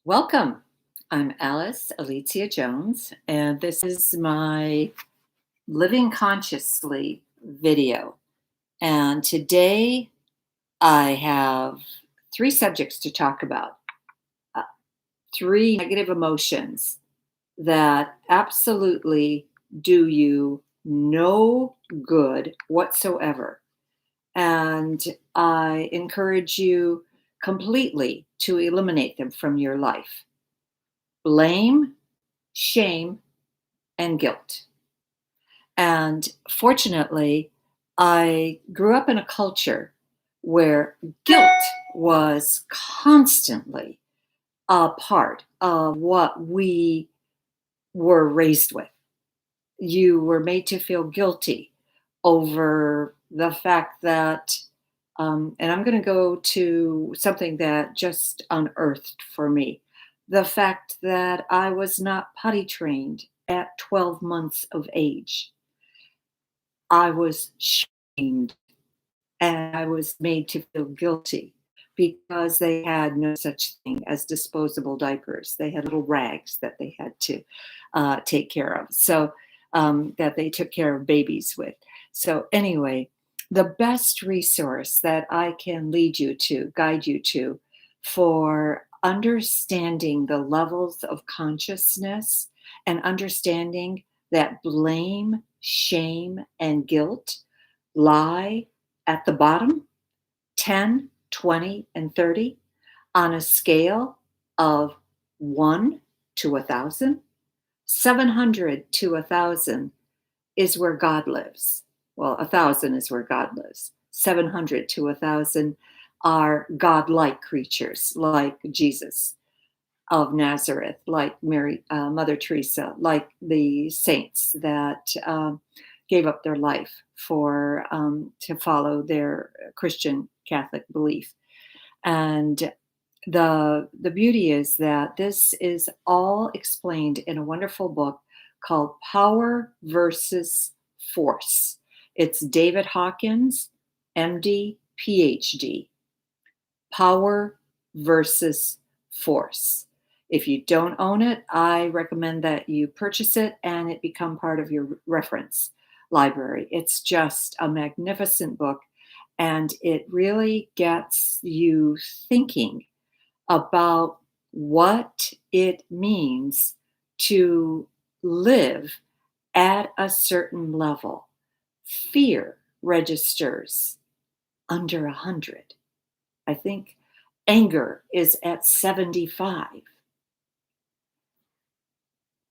Welcome. I'm Alice Alicia Jones, and this is my Living Consciously video. And today I have three subjects to talk about, uh, three negative emotions that absolutely do you no good whatsoever. And I encourage you completely to eliminate them from your life: blame, shame, and guilt. And fortunately, I grew up in a culture where guilt was constantly a part of what we were raised with. You were made to feel guilty over the fact that, and I'm going to go to something that just unearthed for me, the fact that I was not potty trained at 12 months of age. I was shamed and I was made to feel guilty because they had no such thing as disposable diapers. They had little rags that they had to take care of. So that they took care of babies with. So, anyway, the best resource that I can lead you to, guide you to, for understanding the levels of consciousness and understanding that blame, shame, and guilt lie at the bottom, 10, 20, and 30, on a scale of 1 to 1,000. 700 to 1,000 is where God lives. Well, 1,000 is where God lives. 700 to 1,000 are godlike creatures like Jesus of Nazareth, like Mary, Mother Teresa, like the saints that gave up their life for to follow their Christian Catholic belief. And the beauty is that this is all explained in a wonderful book called Power versus Force. It's David Hawkins, MD, PhD. Power versus Force. If you don't own it, I recommend that you purchase it and it become part of your reference library. It's just a magnificent book, and it really gets you thinking about what it means to live at a certain level. Fear registers under 100. I think anger is at 75.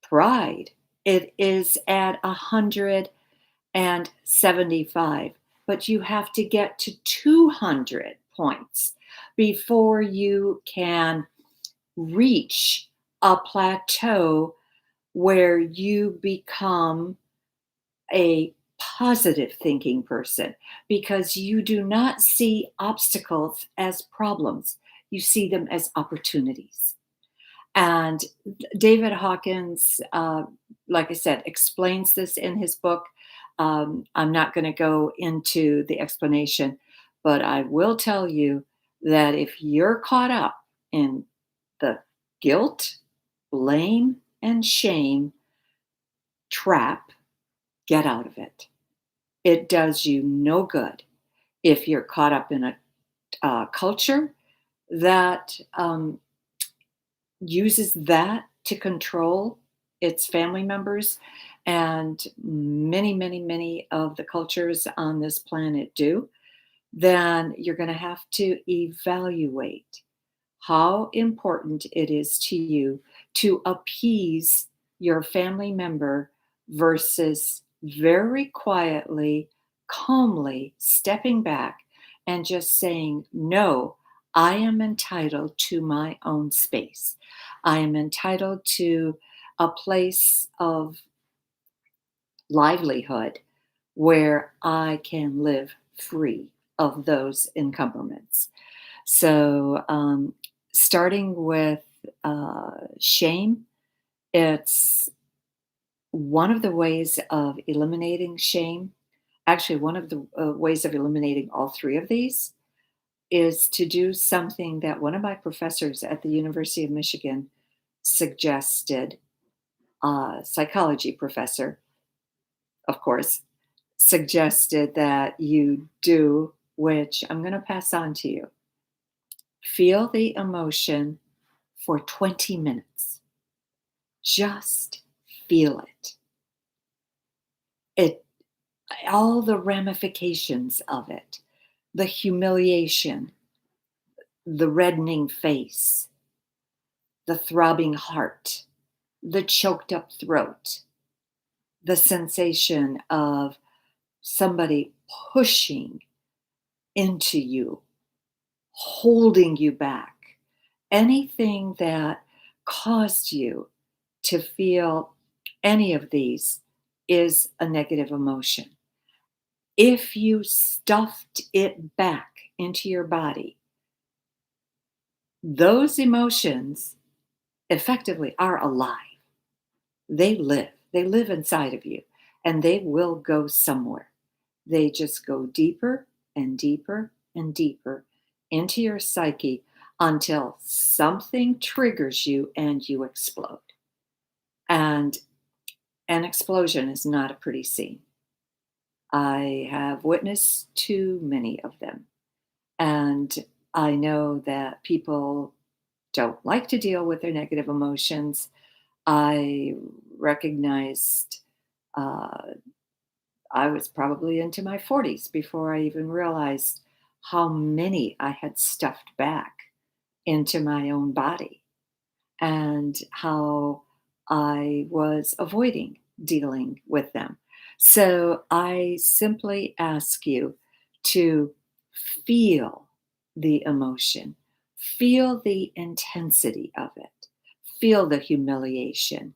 Pride, it is at 175. But you have to get to 200 points before you can reach a plateau where you become a positive thinking person, because you do not see obstacles as problems, you see them as opportunities. And David Hawkins, like I said, explains this in his book. I'm not going to go into the explanation, but I will tell you that if you're caught up in the guilt, blame, and shame trap, get out of it. It does you no good. If you're caught up in a culture that uses that to control its family members, and many, many, many of the cultures on this planet do, then you're going to have to evaluate how important it is to you to appease your family member versus very quietly, calmly stepping back and just saying, no, I am entitled to my own space. I am entitled to a place of livelihood where I can live free of those encumberments. So, starting with shame, it's one of the ways of eliminating shame. Actually, one of the ways of eliminating all three of these is to do something that one of my professors at the University of Michigan suggested, psychology professor, of course, suggested that you do, which I'm going to pass on to you. Feel the emotion for 20 minutes. Just feel it. It all the ramifications of it, the humiliation, the reddening face, the throbbing heart, the choked up throat, the sensation of somebody pushing into you, holding you back, anything that caused you to feel any of these is a negative emotion. If you stuffed it back into your body, those emotions effectively are alive. They live inside of you, and they will go somewhere. They just go deeper and deeper and deeper into your psyche until something triggers you and you explode. And an explosion is not a pretty scene. I have witnessed too many of them. And I know that people don't like to deal with their negative emotions. I recognized uh, I was probably into my 40s before I even realized how many I had stuffed back into my own body and how I was avoiding dealing with them. So I simply ask you to feel the emotion, feel the intensity of it, feel the humiliation,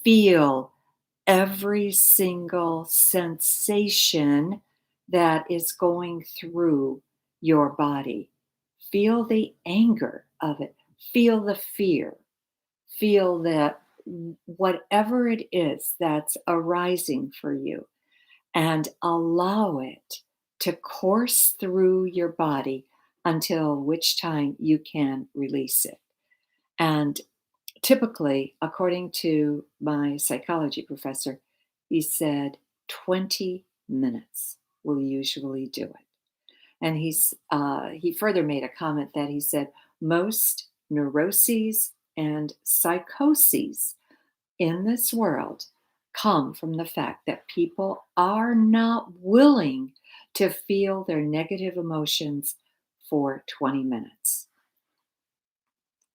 feel every single sensation that is going through your body. Feel the anger of it, feel the fear, feel that whatever it is that's arising for you, and allow it to course through your body until which time you can release it. And typically, according to my psychology professor, he said 20 minutes will usually do it. And he further made a comment that he said most neuroses and psychoses in this world come from the fact that people are not willing to feel their negative emotions for 20 minutes.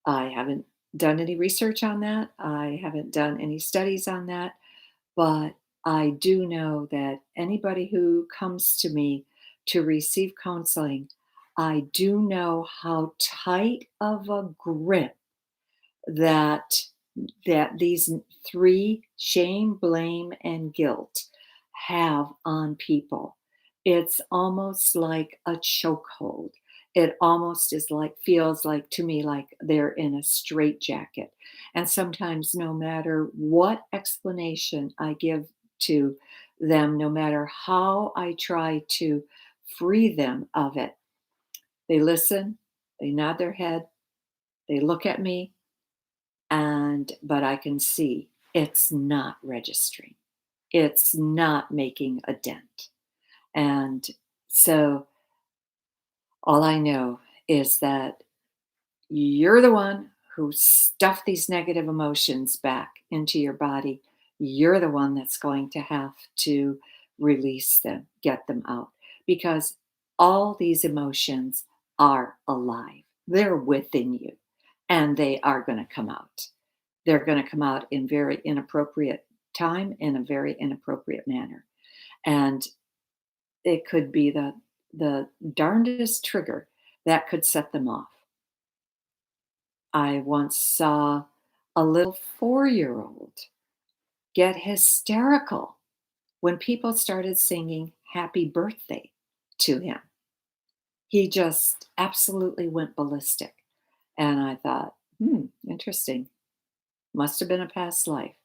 I haven't done any research on that. I haven't done any studies on that, but I do know that anybody who comes to me to receive counseling, I do know how tight of a grip that these three, shame, blame, and guilt, have on people. It's almost like a chokehold. It almost is like feels like to me like they're in a straitjacket. And sometimes no matter what explanation I give to them, no matter how I try to free them of it, they listen, they nod their head, they look at me, and but I can see it's not registering. It's not making a dent. And so all I know is that you're the one who stuffed these negative emotions back into your body. You're the one that's going to have to release them, get them out, because all these emotions are alive. They're within you and they are going to come out. They're going to come out in very inappropriate time in a very inappropriate manner. And it could be the darndest trigger that could set them off. I once saw a little 4-year-old get hysterical when people started singing happy birthday to him. He just absolutely went ballistic. And I thought, interesting. Must have been a past life.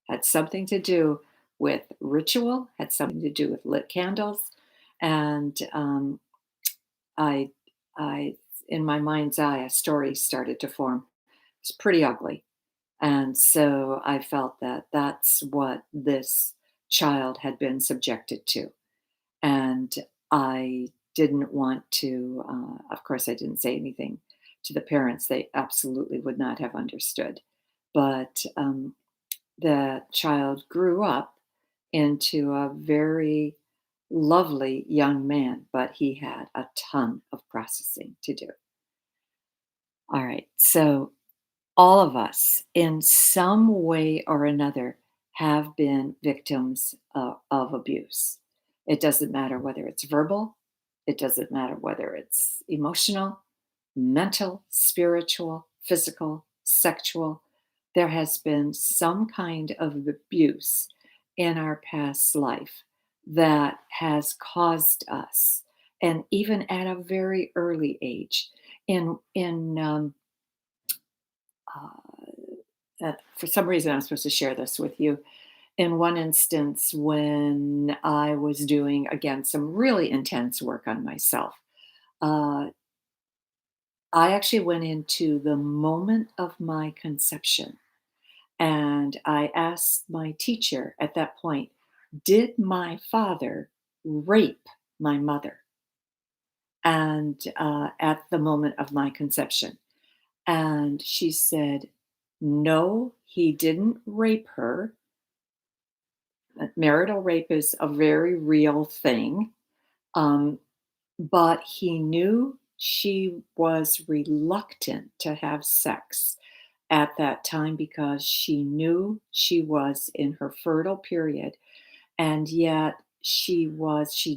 Had something to do with ritual, had something to do with lit candles. And I I, in my mind's eye, a story started to form. It's pretty ugly. And so I felt that that's what this child had been subjected to. And I didn't want to, of course, I didn't say anything to the parents. They absolutely would not have understood. But the child grew up into a very lovely young man, but he had a ton of processing to do. All right. So all of us, in some way or another, have been victims of abuse. It doesn't matter whether it's verbal, it doesn't matter whether it's emotional, mental, spiritual, physical, sexual. There has been some kind of abuse in our past life that has caused us, and even at a very early age, in uh, for some reason, I'm supposed to share this with you. In one instance, when I was doing, again, some really intense work on myself, uh, I actually went into the moment of my conception and I asked my teacher at that point, did my father rape my mother? And at the moment of my conception. And she said, no, he didn't rape her. Marital rape is a very real thing. Um, but he knew she was reluctant to have sex at that time because she knew she was in her fertile period, and yet she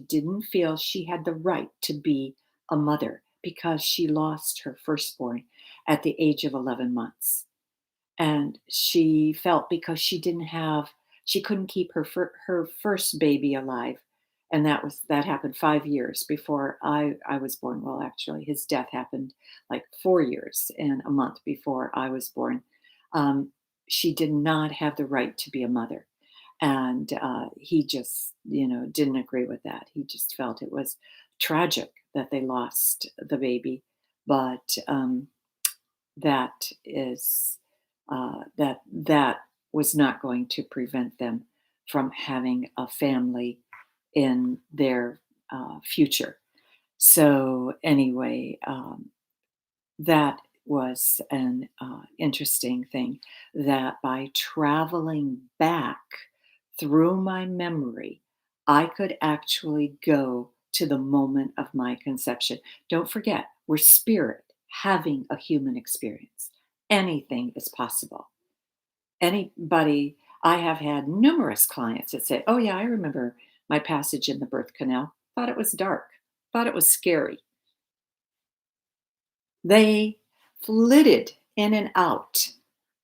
didn't feel she had the right to be a mother because she lost her firstborn at the age of 11 months. And she felt because she couldn't keep her first baby alive, and that happened 5 years before I was born. Well, actually, his death happened like 4 years and a month before I was born. Um, she did not have the right to be a mother, and he just, didn't agree with that. He just felt it was tragic that they lost the baby, but that is that was not going to prevent them from having a family in their future. So anyway, that was an interesting thing that by traveling back through my memory, I could actually go to the moment of my conception. Don't forget, we're spirit having a human experience. Anything is possible. Anybody, I have had numerous clients that say, oh, yeah, I remember my passage in the birth canal. Thought it was dark, thought it was scary. They flitted in and out.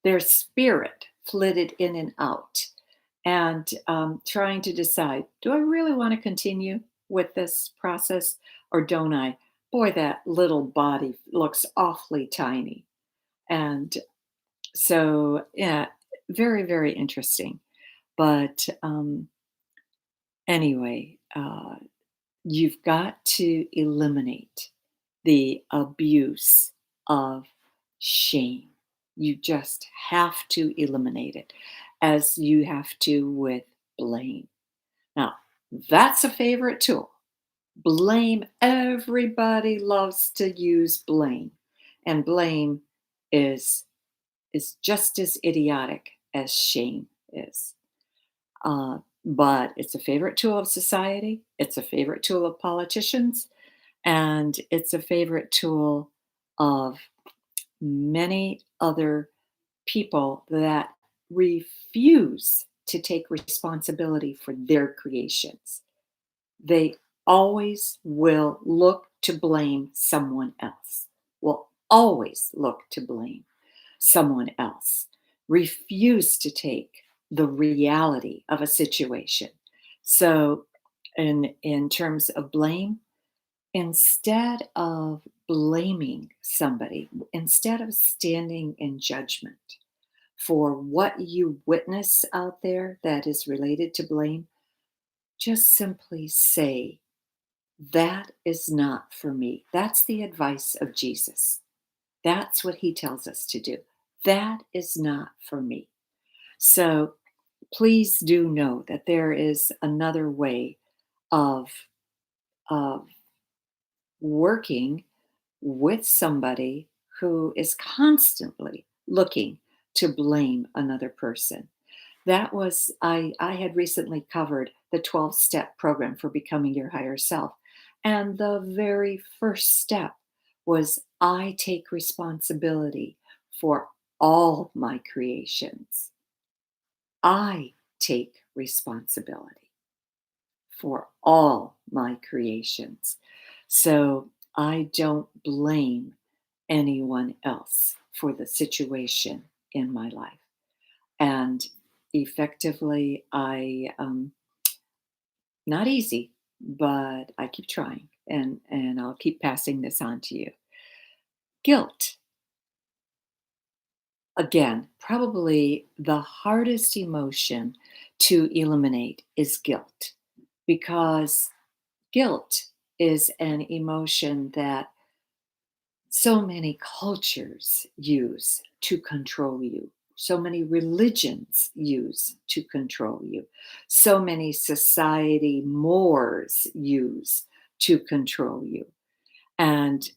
Their spirit flitted in and out, and trying to decide, do I really want to continue with this process or don't I? Boy, that little body looks awfully tiny. And so, yeah, very, very interesting. But anyway, you've got to eliminate the abuse of shame. You just have to eliminate it, as you have to with blame. Now, that's a favorite tool. Blame. Everybody loves to use blame. And blame is is just as idiotic as shame is. But it's a favorite tool of society. It's a favorite tool of politicians. And it's a favorite tool of many other people that refuse to take responsibility for their creations. They always will look to blame someone else, will always look to blame someone else, refuse to take the reality of a situation. So, in terms of blame, instead of blaming somebody, instead of standing in judgment for what you witness out there that is related to blame, just simply say That is not for me. That's the advice of Jesus. That's what he tells us to do. That is not for me. So please do know that there is another way of, of working with somebody who is constantly looking to blame another person. That was, I had recently covered the 12-step program for becoming your higher self. And the very first step was I take responsibility for all my creations. I take responsibility for all my creations. So I don't blame anyone else for the situation in my life. And effectively, not easy, but I keep trying and I'll keep passing this on to you. Guilt, again, probably the hardest emotion to eliminate is guilt because guilt is an emotion that so many cultures use to control you. So many religions use to control you. So many society mores use to control you. And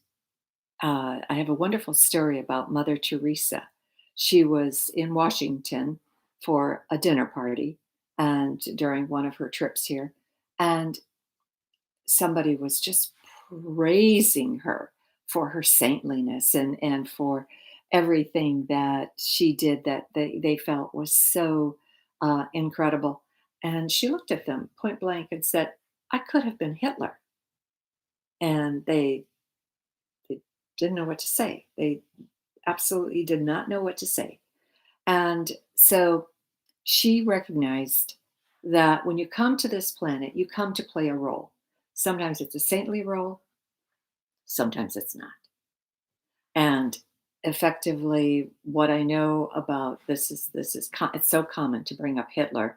I have a wonderful story about Mother Teresa. She was in Washington for a dinner party and during one of her trips here. And somebody was just praising her for her saintliness and for everything that she did that they felt was so incredible. And she looked at them point blank and said, I could have been Hitler. And they didn't know what to say. They absolutely did not know what to say. And so she recognized that when you come to this planet, you come to play a role. Sometimes it's a saintly role, sometimes it's not. And effectively, what I know about it's so common to bring up Hitler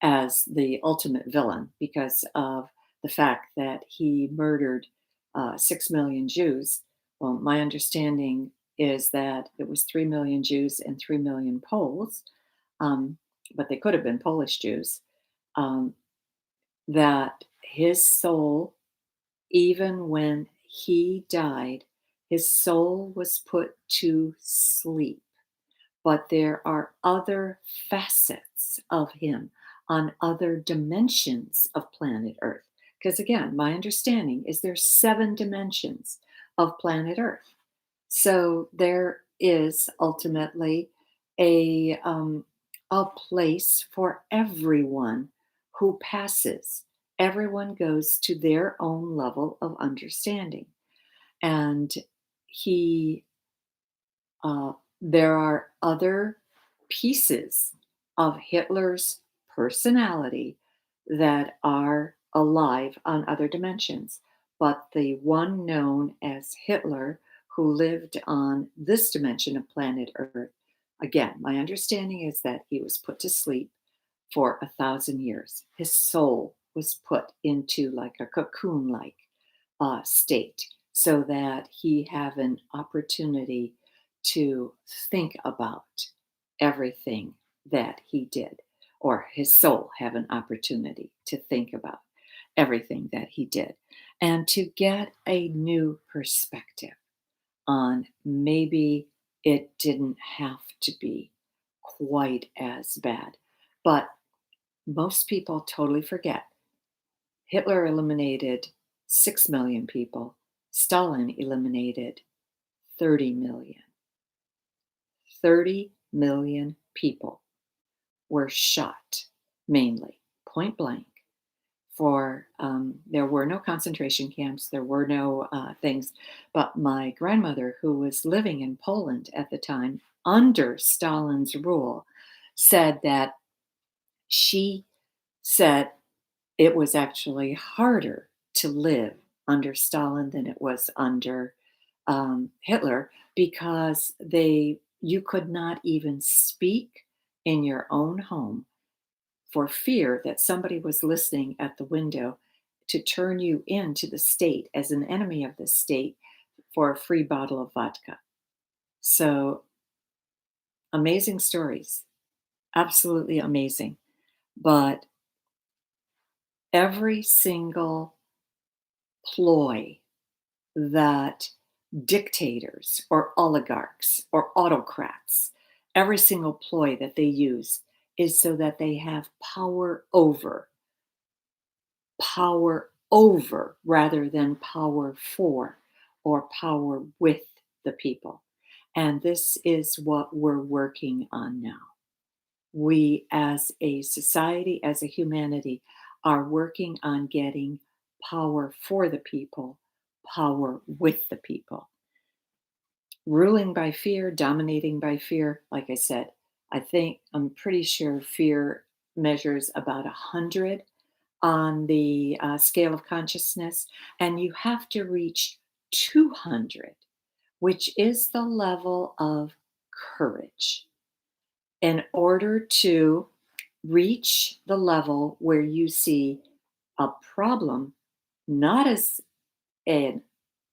as the ultimate villain because of the fact that he murdered 6 million Jews. Well, my understanding is that it was 3 million Jews and 3 million Poles, um, but they could have been Polish Jews. Um, that his soul, even when he died, his soul was put to sleep. But there are other facets of him on other dimensions of planet Earth. Because again, my understanding is there's 7 dimensions of planet Earth. So there is ultimately a um, a place for everyone who passes. Everyone goes to their own level of understanding, and he uh, there are other pieces of Hitler's personality that are alive on other dimensions. But the one known as Hitler, who lived on this dimension of planet Earth, again, my understanding is that he was put to sleep for 1,000 years. His soul was put into like a cocoon like state so that he have an opportunity to think about everything that he did, or his soul have an opportunity to think about everything that he did, and to get a new perspective on maybe it didn't have to be quite as bad. But most people totally forget Hitler eliminated 6 million people, Stalin eliminated 30 million. 30 million people were shot, mainly point blank. For there were no concentration camps, there were no things. But my grandmother, who was living in Poland at the time under Stalin's rule, said that she said it was actually harder to live under Stalin than it was under Hitler because you could not even speak in your own home for fear that somebody was listening at the window to turn you into the state as an enemy of the state for a free bottle of vodka. So amazing stories, absolutely amazing. But every single ploy that dictators or oligarchs or autocrats, every single ploy that they use is so that they have power over rather than power for or power with the people. And this is what we're working on now. We, as a society, as a humanity, are working on getting power for the people, power with the people. Ruling by fear, dominating by fear, like I said, I'm pretty sure fear measures about 100 on the scale of consciousness, and you have to reach 200, which is the level of courage, in order to reach the level where you see a problem not as an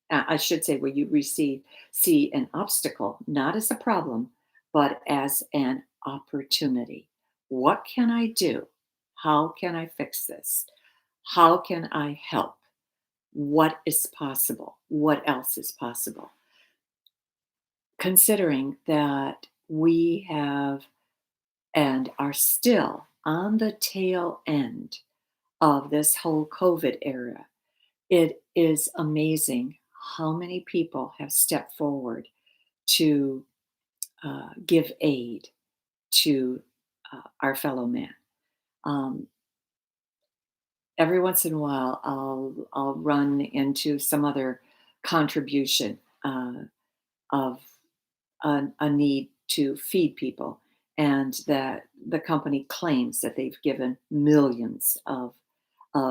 I should say where you see an obstacle not as a problem, but as an opportunity. What can I do? How can I fix this? How can I help? What is possible? What else is possible? Considering that we have and are still on the tail end of this whole COVID era, it is amazing how many people have stepped forward to give aid to our fellow man. Um, every once in a while, I'll run into some other contribution of a need to feed people, and that the company claims that they've given millions of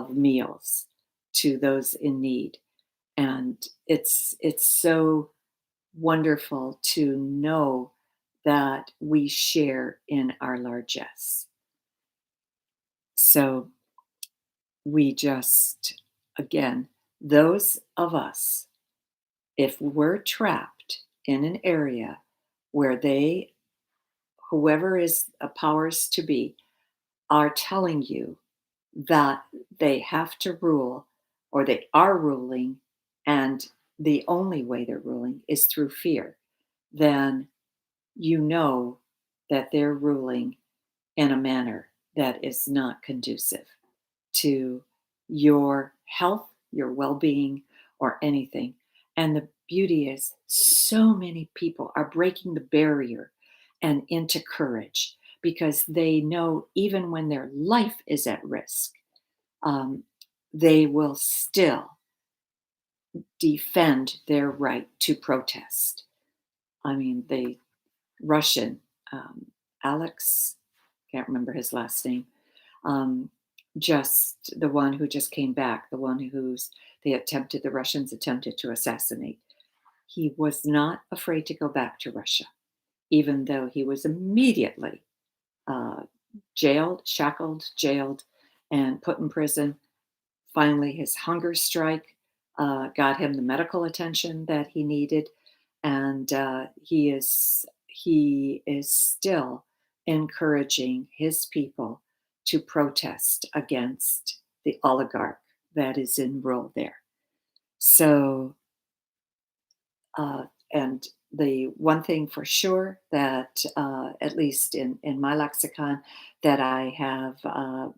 meals to those in need. And it's so wonderful to know that we share in our largesse. So we just, again, those of us, if we're trapped in an area where whoever is a powers to be, are telling you that they have to rule or they are ruling, and the only way they're ruling is through fear, then you know that they're ruling in a manner that is not conducive to your health, your well being, or anything. And the beauty is, so many people are breaking the barrier and into courage because they know even when their life is at risk, um, they will still defend their right to protest. I mean, the Russian, Alex, can't remember his last name, um, just the one who just came back, the one the Russians attempted to assassinate. He was not afraid to go back to Russia, even though he was immediately uh, jailed, and put in prison. Finally, his hunger strike got him the medical attention that he needed, and he is still encouraging his people to protest against the oligarch that is in rule there. So, and the one thing for sure that, at least in my lexicon, that I have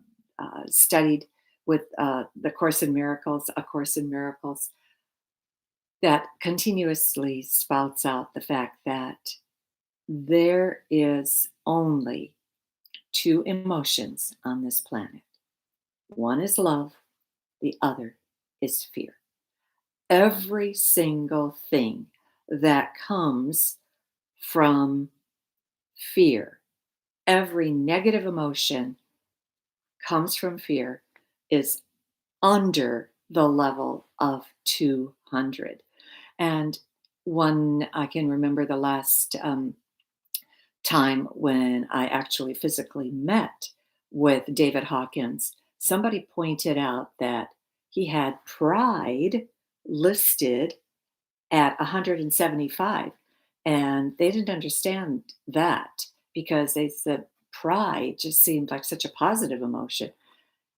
studied with the Course in Miracles, A Course in Miracles, that continuously spouts out the fact that there is only two emotions on this planet. One is love, the other is fear. Every single thing that comes from fear, every negative emotion comes from fear, is under the level of 200. And I can remember the last time when I actually physically met with David Hawkins, somebody pointed out that he had pride listed at 175. And they didn't understand that because they said pride just seemed like such a positive emotion.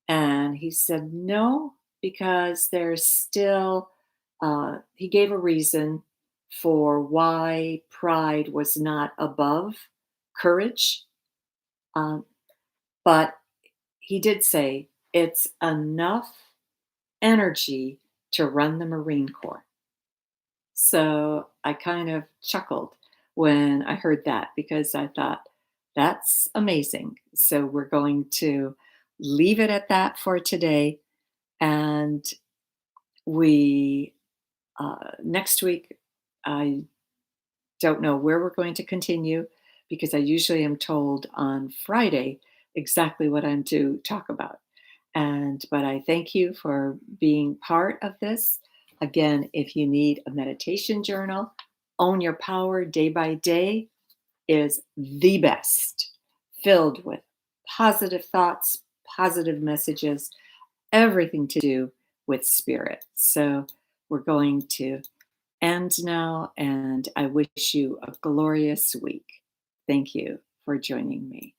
And he said, no, because there's still, he gave a reason for why pride was not above courage. Um, but he did say it's enough energy to run the Marine Corps. So I kind of chuckled when I heard that because I thought, that's amazing. So we're going to leave it at that for today. And we, next week, I don't know where we're going to continue because I usually am told on Friday exactly what I'm to talk about. But I thank you for being part of this. Again, if you need a meditation journal, Own Your Power Day by Day is the best, filled with positive thoughts, positive messages, everything to do with spirit. So we're going to end now, and I wish you a glorious week. Thank you for joining me.